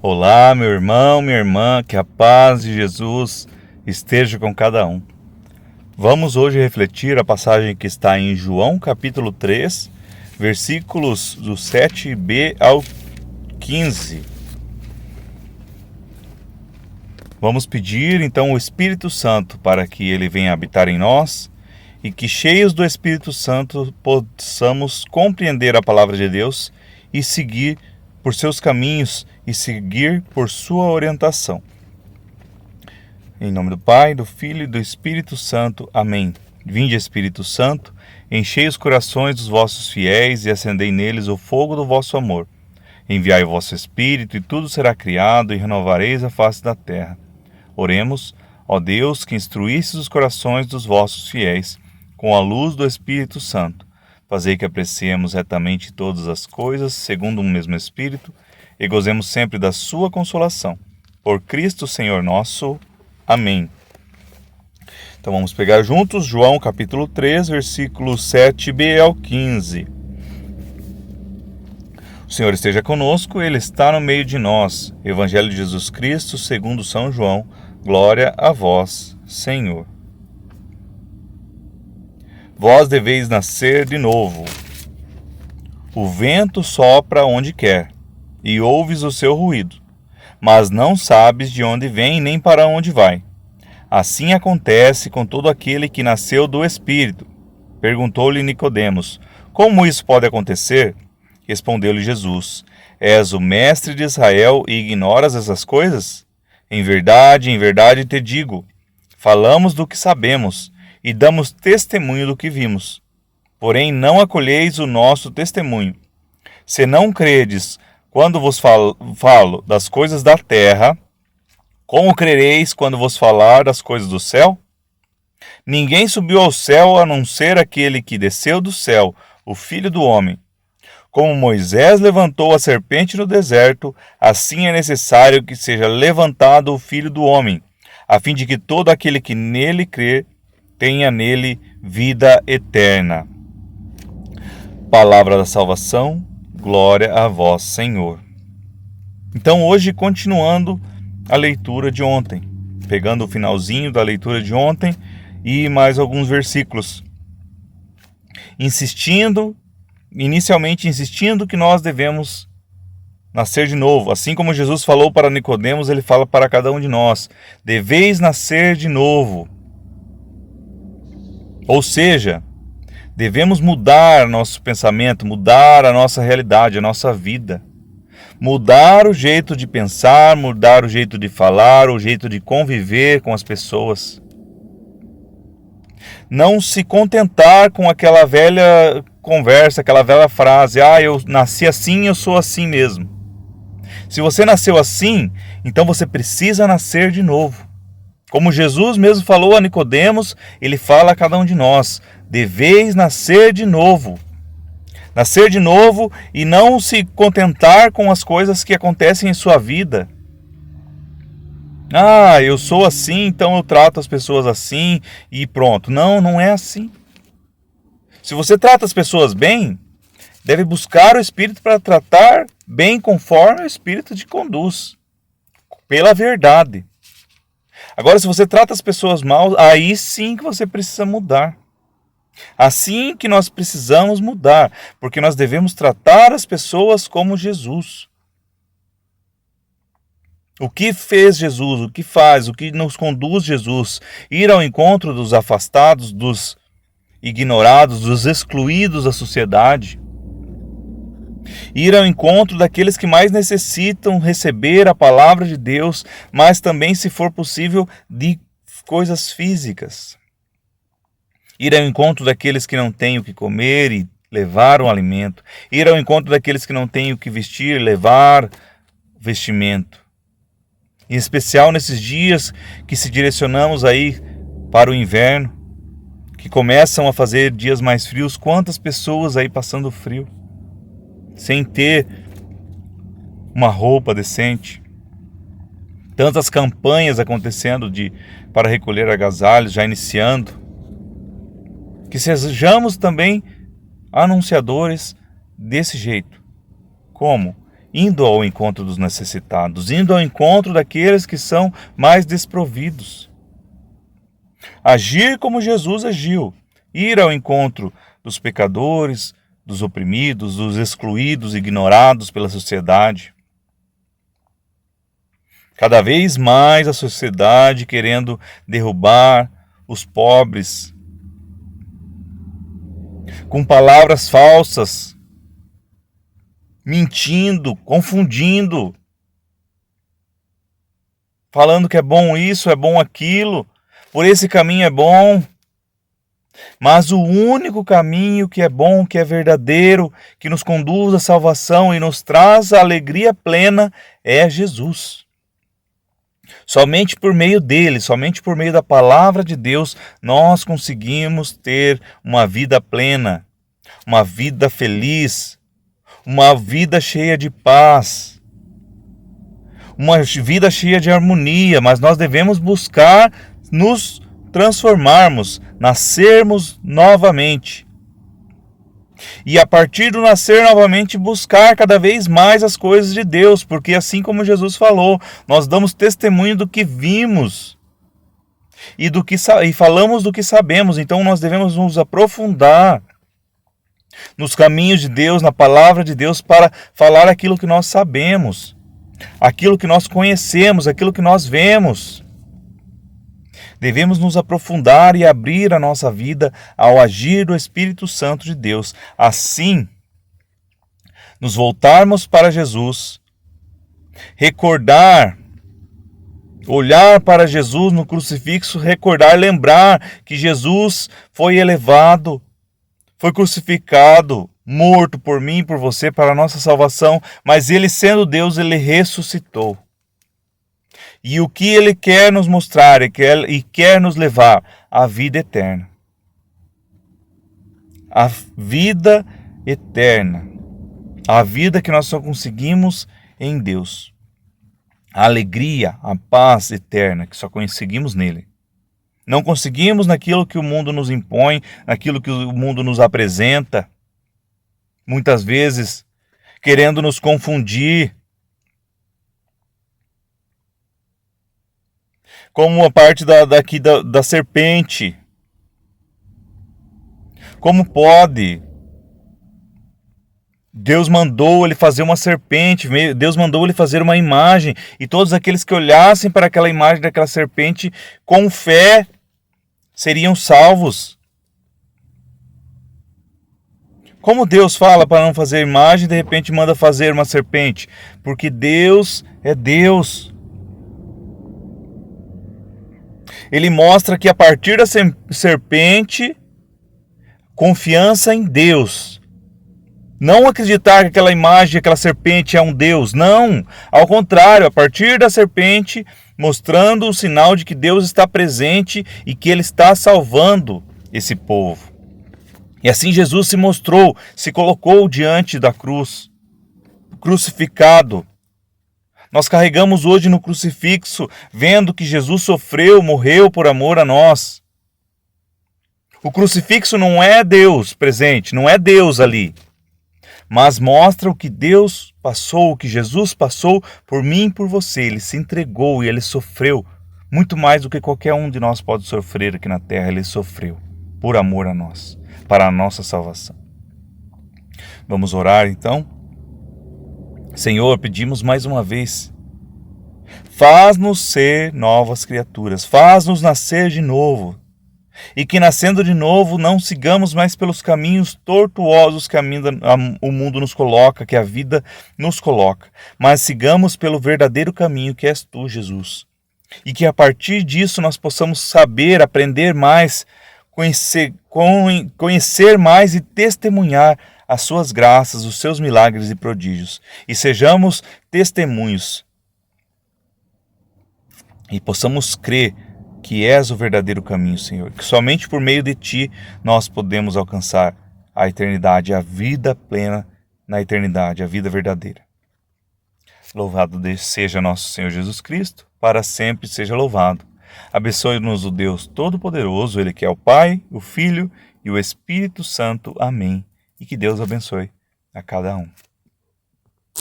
Olá, meu irmão, minha irmã, que a paz de Jesus esteja com cada um. Vamos hoje refletir a passagem que está em João capítulo 3, versículos do 7b ao 15. Vamos pedir então o Espírito Santo para que ele venha habitar em nós e que, cheios do Espírito Santo, possamos compreender a palavra de Deus e seguir por seus caminhos e seguir por sua orientação. Em nome do Pai, do Filho e do Espírito Santo. Amém. Vinde, Espírito Santo, enchei os corações dos vossos fiéis e acendei neles o fogo do vosso amor. Enviai o vosso Espírito e tudo será criado e renovareis a face da terra. Oremos, ó Deus, que instruístes os corações dos vossos fiéis com a luz do Espírito Santo. Fazei que apreciemos retamente todas as coisas, segundo um mesmo Espírito, e gozemos sempre da sua consolação. Por Cristo Senhor nosso. Amém. Então vamos pegar juntos João capítulo 3, versículos 7b ao 15. O Senhor esteja conosco, Ele está no meio de nós. Evangelho de Jesus Cristo, segundo São João. Glória a vós, Senhor. Vós deveis nascer de novo. O vento sopra onde quer, e ouves o seu ruído, mas não sabes de onde vem nem para onde vai. Assim acontece com todo aquele que nasceu do Espírito. Perguntou-lhe Nicodemos: como isso pode acontecer? Respondeu-lhe Jesus: és o mestre de Israel e ignoras essas coisas? Em verdade te digo, falamos do que sabemos e damos testemunho do que vimos. Porém, não acolheis o nosso testemunho. Se não credes quando vos falo das coisas da terra, como crereis quando vos falar das coisas do céu? Ninguém subiu ao céu a não ser aquele que desceu do céu, o Filho do Homem. Como Moisés levantou a serpente no deserto, assim é necessário que seja levantado o Filho do Homem, a fim de que todo aquele que nele crê tenha nele vida eterna. Palavra da salvação, glória a vós, Senhor. Então hoje, continuando a leitura de ontem, pegando o finalzinho da leitura de ontem e mais alguns versículos, inicialmente insistindo que nós devemos nascer de novo. Assim como Jesus falou para Nicodemos, ele fala para cada um de nós: deveis nascer de novo. Ou seja, devemos mudar nosso pensamento, mudar a nossa realidade, a nossa vida. Mudar o jeito de pensar, mudar o jeito de falar, o jeito de conviver com as pessoas. Não se contentar com aquela velha conversa, aquela velha frase: eu nasci assim, eu sou assim mesmo. Se você nasceu assim, então você precisa nascer de novo. Como Jesus mesmo falou a Nicodemos, ele fala a cada um de nós: deveis nascer de novo. Nascer de novo e não se contentar com as coisas que acontecem em sua vida. Eu sou assim, então eu trato as pessoas assim e pronto. Não é assim. Se você trata as pessoas bem, deve buscar o Espírito para tratar bem conforme o Espírito te conduz, pela verdade. Agora, se você trata as pessoas mal, aí sim que você precisa mudar. Assim que nós precisamos mudar, porque nós devemos tratar as pessoas como Jesus. O que fez Jesus, o que faz, o que nos conduz Jesus? Ir ao encontro dos afastados, dos ignorados, dos excluídos da sociedade. Ir ao encontro daqueles que mais necessitam receber a palavra de Deus, mas também, se for possível, de coisas físicas. Ir ao encontro daqueles que não têm o que comer e levar um alimento. Ir ao encontro daqueles que não têm o que vestir e levar vestimento. Em especial nesses dias que se direcionamos aí para o inverno, que começam a fazer dias mais frios. Quantas pessoas aí passando frio, sem ter uma roupa decente. Tantas campanhas acontecendo para recolher agasalhos, já iniciando. Que sejamos também anunciadores desse jeito. Como? indo ao encontro dos necessitados, indo ao encontro daqueles que são mais desprovidos. Agir como Jesus agiu, ir ao encontro dos pecadores, dos oprimidos, dos excluídos, ignorados pela sociedade. Cada vez mais a sociedade querendo derrubar os pobres, com palavras falsas, mentindo, confundindo, falando que é bom isso, é bom aquilo, por esse caminho é bom. Mas o único caminho que é bom, que é verdadeiro, que nos conduz à salvação e nos traz a alegria plena é Jesus. Somente por meio dele, somente por meio da palavra de Deus, nós conseguimos ter uma vida plena, uma vida feliz, uma vida cheia de paz, uma vida cheia de harmonia, mas nós devemos buscar nos transformarmos, nascermos novamente. E a partir do nascer novamente, buscar cada vez mais as coisas de Deus, porque assim como Jesus falou, nós damos testemunho do que vimos e falamos do que sabemos. Então nós devemos nos aprofundar nos caminhos de Deus, na palavra de Deus, para falar aquilo que nós sabemos, aquilo que nós conhecemos, aquilo que nós vemos. Devemos nos aprofundar e abrir a nossa vida ao agir do Espírito Santo de Deus. Assim, nos voltarmos para Jesus, recordar, olhar para Jesus no crucifixo, recordar, lembrar que Jesus foi elevado, foi crucificado, morto por mim e por você para a nossa salvação, mas ele sendo Deus, ele ressuscitou. E o que ele quer nos mostrar e quer nos levar à vida eterna. A vida eterna. A vida que nós só conseguimos em Deus. A alegria, a paz eterna que só conseguimos nele. Não conseguimos naquilo que o mundo nos impõe, naquilo que o mundo nos apresenta. Muitas vezes querendo nos confundir. Como a parte da serpente. Como pode? Deus mandou ele fazer uma serpente, Deus mandou ele fazer uma imagem, e todos aqueles que olhassem para aquela imagem daquela serpente com fé seriam salvos. Como Deus fala para não fazer imagem, de repente manda fazer uma serpente? Porque Deus é Deus. Ele mostra que a partir da serpente, confiança em Deus. Não acreditar que aquela imagem, aquela serpente é um Deus. Não. Ao contrário, a partir da serpente, mostrando o sinal de que Deus está presente e que Ele está salvando esse povo. E assim Jesus se mostrou, se colocou diante da cruz, crucificado. Nós carregamos hoje no crucifixo, vendo que Jesus sofreu, morreu por amor a nós. O crucifixo não é Deus presente, não é Deus ali. Mas mostra o que Deus passou, o que Jesus passou por mim e por você. Ele se entregou e ele sofreu muito mais do que qualquer um de nós pode sofrer aqui na terra. Ele sofreu por amor a nós, para a nossa salvação. Vamos orar então? Senhor, pedimos mais uma vez, faz-nos ser novas criaturas, faz-nos nascer de novo, e que nascendo de novo não sigamos mais pelos caminhos tortuosos que o mundo nos coloca, que a vida nos coloca, mas sigamos pelo verdadeiro caminho que és tu, Jesus. E que a partir disso nós possamos saber, aprender mais, conhecer mais e testemunhar as suas graças, os seus milagres e prodígios, e sejamos testemunhos, e possamos crer que és o verdadeiro caminho, Senhor, que somente por meio de Ti nós podemos alcançar a eternidade, a vida plena na eternidade, a vida verdadeira. Louvado seja nosso Senhor Jesus Cristo, para sempre seja louvado. Abençoe-nos o Deus Todo-Poderoso, Ele que é o Pai, o Filho e o Espírito Santo. Amém. E que Deus abençoe a cada um.